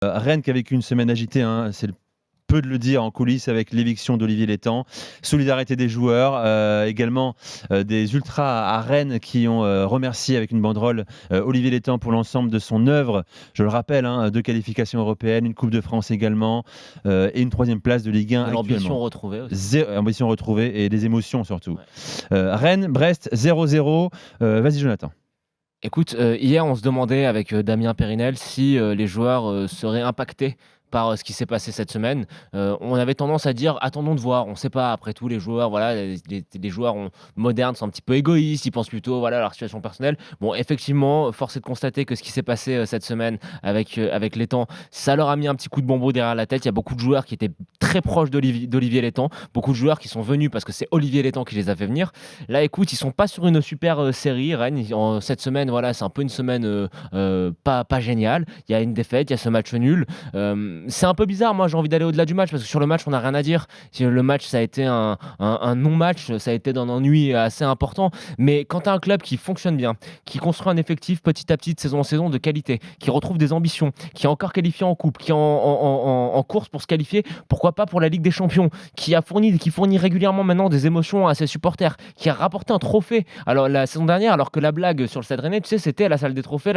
Rennes qui a vécu une semaine agitée, hein, c'est peu de le dire en coulisses avec l'éviction d'Olivier Létang. Solidarité des joueurs, également des ultras à Rennes qui ont remercié avec une banderole Olivier Létang pour l'ensemble de son œuvre. Je le rappelle, hein, 2 qualifications européennes, une Coupe de France également et une 3e place de Ligue 1 De l'ambition actuellement. retrouvée aussi. Ambition retrouvée et des émotions surtout. Ouais. Rennes, Brest 0-0. Vas-y Jonathan. Écoute, hier, on se demandait avec Damien Périnel si les joueurs seraient impactés par ce qui s'est passé cette semaine. On avait tendance à dire attendons de voir. On ne sait pas. Après tout, les joueurs, voilà, les joueurs modernes sont un petit peu égoïstes. Ils pensent plutôt voilà, à leur situation personnelle. Bon, effectivement, force est de constater que ce qui s'est passé cette semaine avec Létang, ça leur a mis un petit coup de bonbon derrière la tête. Il y a beaucoup de joueurs qui étaient très proches d'Olivier Létang. Beaucoup de joueurs qui sont venus parce que c'est Olivier Létang qui les a fait venir. Là, écoute, ils sont pas sur une super série. Rennes, cette semaine, voilà, c'est un peu une semaine pas géniale. Il y a une défaite, il y a ce match nul. C'est un peu bizarre, moi j'ai envie d'aller au-delà du match parce que sur le match on n'a rien à dire. Le match ça a été un non-match, ça a été d'un ennui assez important, mais quand tu as un club qui fonctionne bien, qui construit un effectif petit à petit de saison en saison de qualité, qui retrouve des ambitions, qui est encore qualifié en coupe, qui est en course pour se qualifier, pourquoi pas pour la Ligue des Champions, qui fournit régulièrement maintenant des émotions à ses supporters, qui a rapporté un trophée alors la saison dernière, alors que la blague sur le Stade Rennais, tu sais, c'était la salle des trophées,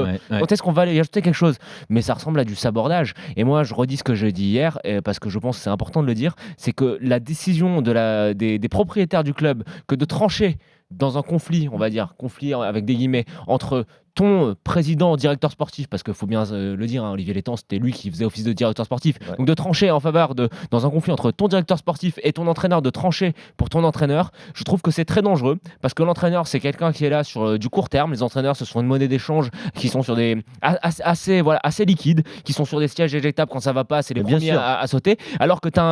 Ouais. quand est-ce qu'on va aller y ajouter quelque chose? Mais ça ressemble à du sabordage. Et moi, je redis ce que j'ai dit hier, parce que je pense que c'est important de le dire, c'est que la décision des propriétaires du club que de trancher dans un conflit, on va dire, conflit avec des guillemets, entre ton président, directeur sportif, parce qu'il faut bien le dire, hein, Olivier Létang, c'était lui qui faisait office de directeur sportif, Ouais. donc de trancher en faveur dans un conflit entre ton directeur sportif et ton entraîneur, de trancher pour ton entraîneur, je trouve que c'est très dangereux, parce que l'entraîneur, c'est quelqu'un qui est là sur du court terme, les entraîneurs, ce sont une monnaie d'échange qui sont sur des assez liquides, qui sont sur des sièges éjectables quand ça va pas, c'est les Bien premiers sûr. à sauter, alors que t'avais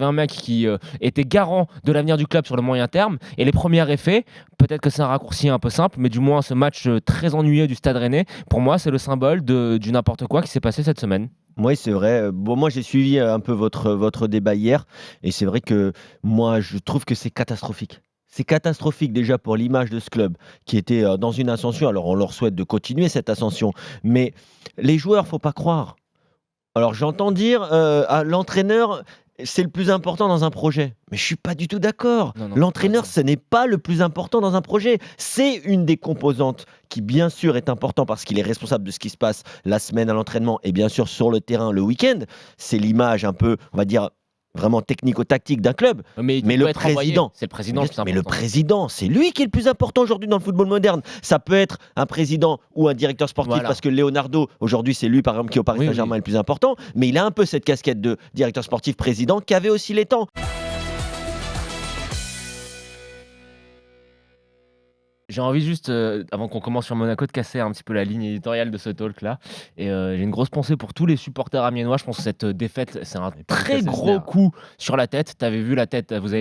un mec qui était garant de l'avenir du club sur le moyen terme, et les premiers effets, peut-être que c'est un raccourci un peu simple, mais du moins ce match très ennuyeux du Stade Rennais, pour moi, c'est le symbole du n'importe quoi qui s'est passé cette semaine. Oui, c'est vrai. Bon, moi, j'ai suivi un peu votre débat hier, et c'est vrai que moi, je trouve que c'est catastrophique. C'est catastrophique déjà pour l'image de ce club qui était dans une ascension. Alors, on leur souhaite de continuer cette ascension, mais les joueurs, faut pas croire. Alors, j'entends dire à l'entraîneur, c'est le plus important dans un projet. Mais je suis pas du tout d'accord. Non, L'entraîneur, raison. ce n'est pas le plus important dans un projet. C'est une des composantes qui, bien sûr, est important parce qu'il est responsable de ce qui se passe la semaine à l'entraînement et bien sûr sur le terrain le week-end. C'est l'image un peu, on va dire, vraiment technico-tactique d'un club. Mais il Mais doit le être envoyé. président, C'est le président le plus mais le important. président, c'est lui qui est le plus important aujourd'hui dans le football moderne. Ça peut être un président ou un directeur sportif, Voilà. parce que Leonardo, aujourd'hui, c'est lui, par exemple, qui au Paris Oui, Saint-Germain oui. est le plus important, mais il a un peu cette casquette de directeur sportif président qu'avait aussi Létang. J'ai envie juste, avant qu'on commence sur Monaco, de casser un petit peu la ligne éditoriale de ce talk-là. Et j'ai une grosse pensée pour tous les supporters amiénois. Je pense que cette défaite, c'est un très Lucas gros Elsner. coup sur la tête. Vous avez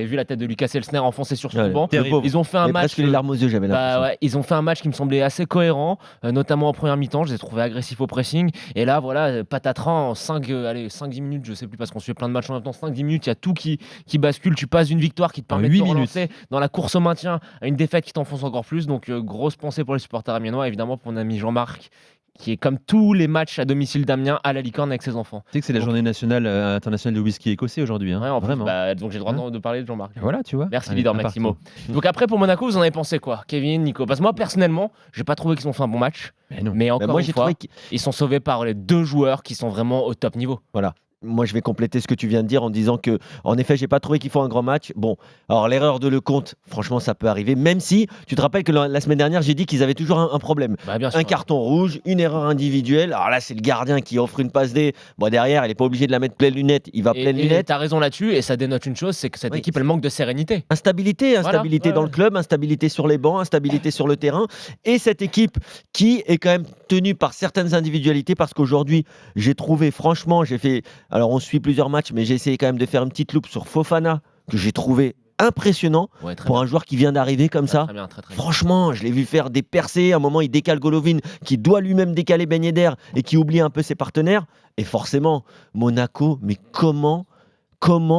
vu la tête de Lucas Elsner enfoncée sur son Ouais, banc. le pauvre. Ils ont fait un Mais match. presque les larmes aux yeux, j'avais l'impression. Ouais, ils ont fait un match qui me semblait assez cohérent, notamment en première mi-temps. Je les ai trouvés agressifs au pressing. Et là, voilà, patatran, en 5-10 minutes, je sais plus parce qu'on suit plein de matchs en même temps. 5-10 minutes, il y a tout qui bascule. Tu passes d'une victoire qui te En permet de 8 te minutes. relancer dans la course au maintien à une défaite qui t'enfonce encore plus. Donc, grosse pensée pour les supporters amiénois, évidemment pour mon ami Jean-Marc, qui est comme tous les matchs à domicile d'Amiens à la licorne avec ses enfants. Tu sais que c'est la journée internationale de whisky écossais aujourd'hui. Hein. Ouais, en plus, Vraiment. donc j'ai le droit Hein de parler de Jean-Marc. Voilà, tu vois. Merci Allez, leader un Maximo. partout. Donc après pour Monaco, vous en avez pensé quoi, Kevin, Nico? Parce que moi personnellement, j'ai pas trouvé qu'ils ont fait un bon match, Mais non. mais encore Moi, une j'ai fois, trouvé que ils sont sauvés par les deux joueurs qui sont vraiment au top niveau. voilà. Moi, je vais compléter ce que tu viens de dire en disant que, en effet, j'ai pas trouvé qu'ils font un grand match. Bon, alors l'erreur de Lecomte, franchement, ça peut arriver. Même si, tu te rappelles que la semaine dernière, j'ai dit qu'ils avaient toujours un problème. Bah bien sûr. Un carton rouge, une erreur individuelle. Alors là, c'est le gardien qui offre une passe D. Bon, derrière, il n'est pas obligé de la mettre pleine lunette. Il va pleine Et lunette. t'as raison là-dessus, et ça dénote une chose, c'est que cette Oui. équipe elle manque de sérénité. Instabilité Voilà, ouais, dans ouais. le club, instabilité sur les bancs, instabilité sur le terrain. Et cette équipe qui est quand même tenue par certaines individualités, parce qu'aujourd'hui, j'ai trouvé, franchement, alors on suit plusieurs matchs, mais j'ai essayé quand même de faire une petite loupe sur Fofana, que j'ai trouvé impressionnant Ouais, très pour bien. un joueur qui vient d'arriver comme ça. Très bien, très bien. Franchement, je l'ai vu faire des percées. À un moment, il décale Golovin, qui doit lui-même décaler Ben Yedder et qui oublie un peu ses partenaires. Et forcément, Monaco, mais comment,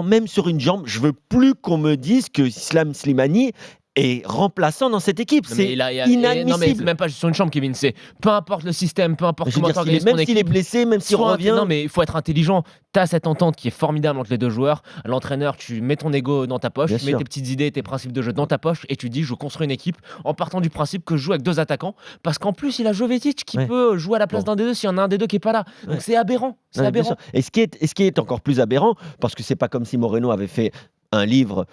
même sur une jambe, je veux plus qu'on me dise que Islam Slimani est remplaçant dans cette équipe. Non, mais C'est il a- non, mais inadmissible. c'est même pas juste sur une chambre, Kevin. C'est peu importe le système, peu importe Je veux comment dire, t'organises même ton s'il est équipe. blessé, même s'il Soit- revient. Non, mais il faut être intelligent. Tu as cette entente qui est formidable entre les deux joueurs. L'entraîneur, tu mets ton ego dans ta poche, Bien tu mets sûr. tes petites idées, tes principes de jeu dans ta poche et tu dis je construis une équipe en partant du principe que je joue avec 2 attaquants parce qu'en plus il a Jovetic qui Ouais. peut jouer à la place Bon. d'un des deux s'il y en a un des deux qui est pas là. Donc Ouais. c'est aberrant. C'est Ouais, bien aberrant. sûr. Et ce qui est encore plus aberrant, parce que c'est pas comme si Moreno avait fait un livre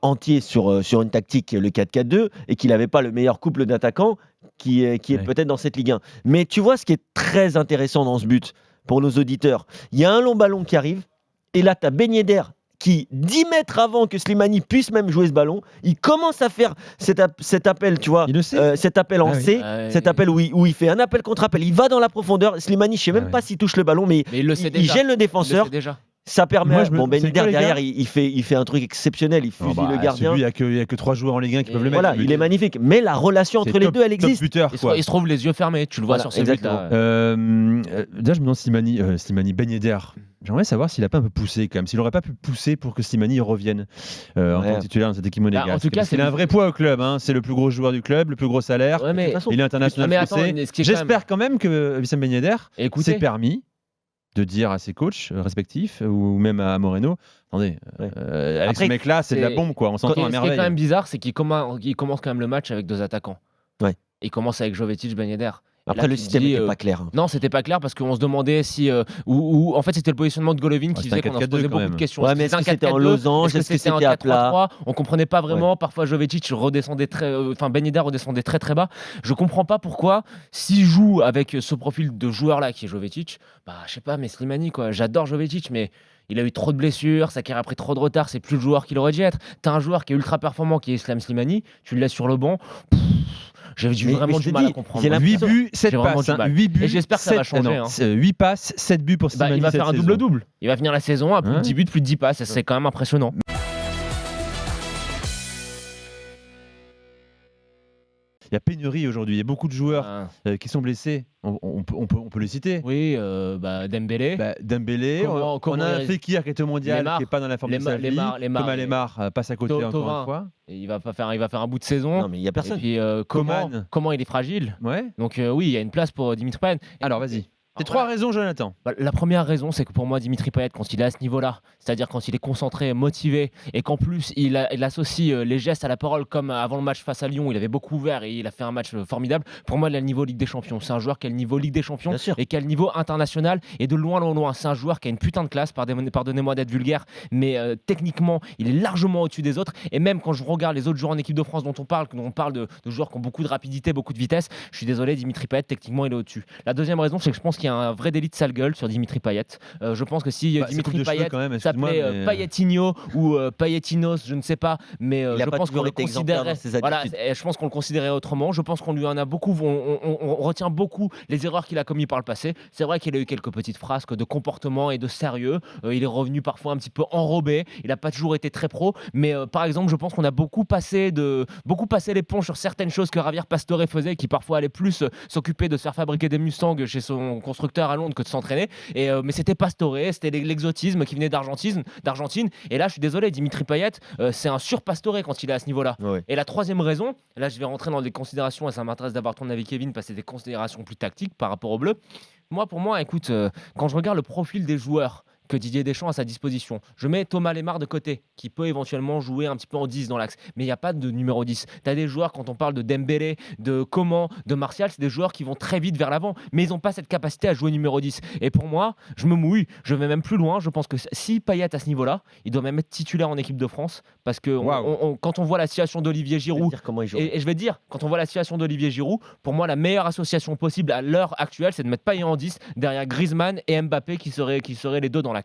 entier sur une tactique, le 4-4-2, et qu'il n'avait pas le meilleur couple d'attaquants qui est Ouais. peut-être dans cette Ligue 1. Mais tu vois ce qui est très intéressant dans ce but, pour nos auditeurs, il y a un long ballon qui arrive, et là tu as Ben Yedder qui, 10 mètres avant que Slimani puisse même jouer ce ballon, il commence à faire cet appel, tu vois, Il le sait. cet appel en Ah oui. C, cet appel où il fait un appel contre appel, il va dans la profondeur, Slimani, je sais même Ah pas oui. s'il touche le ballon, mais Mais il le sait il déjà. gêne le Il le défenseur. sait déjà. Ça permet. Moi, je me- Bon, Ben c'est Yedder quoi, les gars derrière, il fait un truc exceptionnel. Il fusille le gardien. Il n'y a que 3 joueurs en Ligue 1 qui Et peuvent le mettre. Voilà, il est magnifique. Mais la relation C'est entre les top- deux, elle top existe. buteur, Il se, quoi. il se trouve les yeux fermés. Tu le vois Voilà, sur ce exactement. but-là. Déjà, je me demande Slimani Ben Yedder. J'aimerais savoir s'il n'a pas un peu poussé quand même, s'il n'aurait pas pu pousser pour que Slimani revienne en tant que titulaire dans cette équipe monégasque. en tout cas, il a un vrai poids au club, hein. C'est le plus gros joueur du club, le plus gros salaire. Ouais, mais De toute façon, Il est international mais attends, français. mais ce qui est quand J'espère quand même que Wissam Ben Yedder écoutez, s'est permis de dire à ses coachs respectifs ou même à Moreno, attendez, Ouais. avec Après, ce mec-là, c'est de la c'est- bombe, quoi. On ce qui s'entend à est merveille. quand même bizarre, c'est qu'il commence quand même le match avec 2 attaquants. Ouais. Il commence avec Jovetic, Ben Yedder. Et Après, là, le tu te système dis, n'était pas clair. Non, c'était pas clair parce qu'on se demandait si. En fait, c'était le positionnement de Golovin qui c'était faisait un qu'on en se 4-4-2 posait quand beaucoup même. de questions. Ouais, mais est-ce que c'était en losange? Est-ce que c'était c'était à plat? 4-3-3? On comprenait pas vraiment. Parfois, Jovetic redescendait enfin, Ben Yedder redescendait très très bas. Je comprends pas pourquoi, s'il joue avec ce profil de joueur-là qui est Jovetic, bah, je sais pas, mais Slimani, quoi. J'adore Jovetic, mais. Il a eu trop de blessures, sa carrière a pris trop de retard, c'est plus le joueur qu'il aurait dû être. T'as un joueur qui est ultra performant, qui est Islam Slimani, tu le laisses sur le banc. J'ai Mais vraiment je du te mal à dis, comprendre. j'ai l'impression- 8 buts, 7 J'ai vraiment passes. du mal. 8 buts, Et j'espère que ça va 7 changer, hein. 8 passes, 7 buts pour Bah, Slimani. il va cette faire un saison. double-double. Il va finir la saison à plus de Ouais. 10 buts, plus de 10 passes. C'est quand même impressionnant. Il y a pénurie aujourd'hui. Il y a beaucoup de joueurs Ah, qui sont blessés. On peut les citer. oui, Dembélé. Dembélé, Comment on a un il- Fekir qui était au mondial, Lemar. qui n'est pas dans la forme de sa vie. Lemar, Thomas Lemar passe à côté encore Thauvin. une fois. Et il va faire un bout de saison. Non, mais il n'y a Et personne. puis Coman. comment il est fragile. Ouais. Donc oui, il y a une place pour Dimitri Payet. Alors vas-y. Tes Alors, 3 raisons, Jonathan. La première raison, c'est que pour moi, Dimitri Payet, quand il est à ce niveau-là, c'est-à-dire quand il est concentré, motivé, et qu'en plus, il associe les gestes à la parole, comme avant le match face à Lyon, il avait beaucoup ouvert et il a fait un match formidable. Pour moi, il a le niveau Ligue des Champions. C'est un joueur qui a le niveau Ligue des Champions Bien sûr. et qui a le niveau international et de loin, loin, loin. C'est un joueur qui a une putain de classe, pardonnez-moi d'être vulgaire, mais techniquement, il est largement au-dessus des autres. Et même quand je regarde les autres joueurs en équipe de France dont on parle de joueurs qui ont beaucoup de rapidité, beaucoup de vitesse, je suis désolé, Dimitri Payet, techniquement, il est au-dessus. La deuxième raison, c'est que je pense qu'il y a un vrai délit de sale gueule sur Dimitri Payet. Je pense que si Bah, c'est coupe Dimitri de cheveux Payet quand même, excuse-moi, s'appelait mais- Payetinho ou Payetinos, je ne sais pas, mais Il a je pas pense qu'on toujours le été exemplaire considérait. dans ses Voilà, attitudes. et je pense qu'on le considérait autrement. Je pense qu'on lui en a beaucoup. On retient beaucoup les erreurs qu'il a commises par le passé. C'est vrai qu'il a eu quelques petites frasques de comportement et de sérieux. Il est revenu parfois un petit peu enrobé. Il n'a pas toujours été très pro. Mais par exemple, je pense qu'on a beaucoup passé l'éponge sur certaines choses que Javier Pastore faisait, qui parfois allait plus s'occuper de se faire fabriquer des Mustangs chez son constructeur à Londres que de s'entraîner. Mais c'était Pastore, c'était l'exotisme qui venait d'Argentine. Et là, je suis désolé, Dimitri Payet, c'est un sur-Pastore quand il est à ce niveau-là. Ouais. Et la troisième raison, là, je vais rentrer dans des considérations et ça m'intéresse d'avoir ton avis, Kevin, parce que c'est des considérations plus tactiques par rapport au bleu. Pour moi, écoute, quand je regarde le profil des joueurs que Didier Deschamps a à sa disposition. Je mets Thomas Lemar de côté, qui peut éventuellement jouer un petit peu en 10 dans l'axe. Mais il n'y a pas de numéro 10. Tu as des joueurs, quand on parle de Dembélé, de Coman, de Martial, c'est des joueurs qui vont très vite vers l'avant, mais ils n'ont pas cette capacité à jouer numéro 10. Et pour moi, je me mouille, je vais même plus loin. Je pense que si Payet à ce niveau-là, il doit même être titulaire en équipe de France, parce que quand on voit la situation d'Olivier Je vais te Giroud, dire comment il joue. et je vais te dire, quand on voit la situation d'Olivier Giroud, pour moi, la meilleure association possible à l'heure actuelle, c'est de mettre Payet en 10 derrière Griezmann et Mbappé qui seraient les deux dans l'axe.